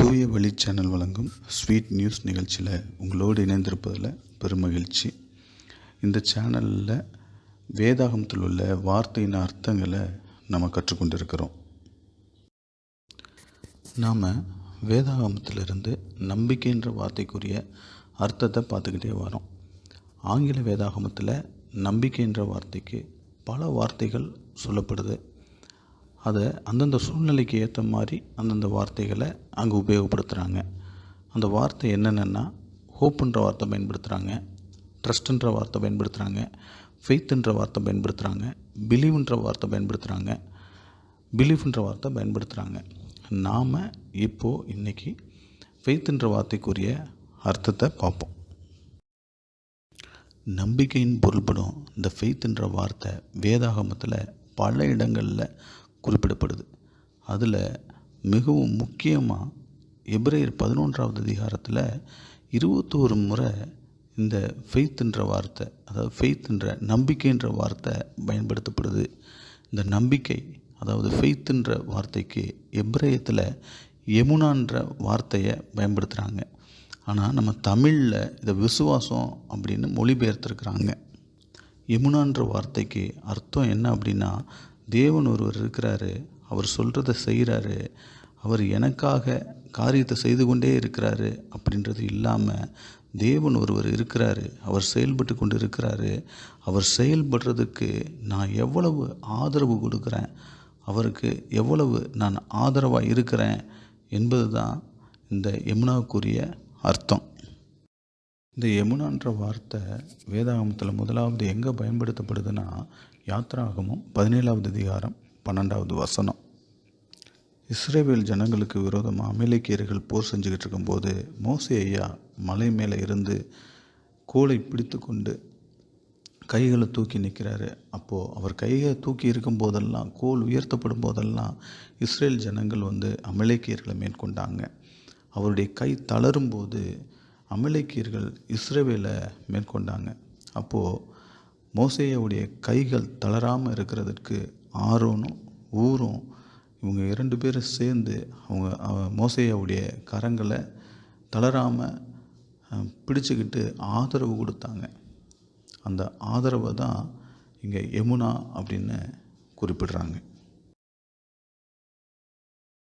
தூய வழி சேனல் வழங்கும் ஸ்வீட் நியூஸ் நிகழ்ச்சியில் உங்களோடு இணைந்திருப்பதில் பெருமகிழ்ச்சி. இந்த சேனலில் வேதாகமத்தில் உள்ள வார்த்தையின் அர்த்தங்களை நம்ம கற்றுக்கொண்டிருக்கிறோம். நாம் வேதாகமத்திலிருந்து நம்பிக்கைன்ற வார்த்தைக்குரிய அர்த்தத்தை பார்த்துக்கிட்டே வரோம். ஆங்கில வேதாகமத்தில் நம்பிக்கைன்ற வார்த்தைக்கு பல வார்த்தைகள் சொல்லப்படுது. அதை அந்தந்த சூழ்நிலைக்கு ஏற்ற மாதிரி அந்தந்த வார்த்தைகளை அங்கே உபயோகப்படுத்துகிறாங்க. அந்த வார்த்தை என்னென்னா, ஹோப்புன்ற வார்த்தை பயன்படுத்துகிறாங்க, ட்ரஸ்ட்டுன்ற வார்த்தை பயன்படுத்துகிறாங்க, ஃபெய்த்துன்ற வார்த்தை பயன்படுத்துகிறாங்க, பிலீவ்ன்ற வார்த்தை பயன்படுத்துகிறாங்க, பிலீஃப்ன்ற வார்த்தை பயன்படுத்துகிறாங்க. நாம் இன்றைக்கி ஃபெய்த்துன்ற வார்த்தைக்குரிய அர்த்தத்தை பார்ப்போம். நம்பிக்கையின் பொருள்படும் இந்த ஃபெய்த்துன்ற வார்த்தை வேதாகமத்தில் பல இடங்களில் குறிப்பிடப்படுது. அதில் மிகவும் முக்கியமாக எபிரேயர் 11வது அதிகாரத்தில் 21 முறை இந்த ஃபெய்த்துன்ற வார்த்தை, அதாவது ஃபெய்த்துன்ற நம்பிக்கைன்ற வார்த்தை பயன்படுத்தப்படுது. இந்த நம்பிக்கை, அதாவது ஃபெய்த்துன்ற வார்த்தைக்கு எபிரேயத்தில் எமுனான்ற வார்த்தையை பயன்படுத்துகிறாங்க. ஆனால் நம்ம தமிழில் இதை விசுவாசம் அப்படின்னு மொழிபெயர்த்துருக்குறாங்க. எமுனான்ற வார்த்தைக்கு அர்த்தம் என்ன அப்படின்னா, தேவன் ஒருவர் இருக்கிறாரு, அவர் சொல்கிறத செய்கிறாரு, அவர் எனக்காக காரியத்தை செய்து கொண்டே இருக்கிறாரு அப்படின்றது இல்லாமல், தேவன் ஒருவர் இருக்கிறாரு, அவர் செயல்பட்டு கொண்டு இருக்கிறாரு, அவர் செயல்படுறதுக்கு நான் எவ்வளவு ஆதரவு கொடுக்குறேன், அவருக்கு எவ்வளவு நான் ஆதரவாக இருக்கிறேன் என்பது தான் இந்த எமுனாவுக்குரிய அர்த்தம். இந்த எமுனான்ற வார்த்தை வேதாகமத்தில் முதலாவது எங்கே பயன்படுத்தப்படுதுன்னா, யாத்ராகமம் 17வது அதிகாரம் 12வது வசனம். இஸ்ரவேல் ஜனங்களுக்கு விரோதமாக அமலேக்கியர்கள் போர் செஞ்சுக்கிட்டு இருக்கும்போது மோசே ஐயா மலை மேலே இருந்து கோலை பிடித்து கொண்டு கைகளை தூக்கி நிற்கிறாரு. அப்போது அவர் கையை தூக்கி இருக்கும் போதெல்லாம், கோல் உயர்த்தப்படும் போதெல்லாம் இஸ்ரேல் ஜனங்கள் அமலேக்கியர்களை மேற்கொண்டாங்க. அவருடைய கை தளரும் போது அமலேக்கியர்கள் இஸ்ரவேலை மேற்கொண்டாங்க. அப்போது மோசேயுடைய கைகள் தளராமல் இருக்கிறதுக்கு ஆரோனும் ஊரும் இவங்க 2 பேரும் சேர்ந்து மோசேயுடைய கரங்களை தளராமல் பிடிச்சிக்கிட்டு ஆதரவு கொடுத்தாங்க. அந்த ஆதரவை தான் இங்கே எமுனா அப்படின்னு குறிப்பிடுறாங்க.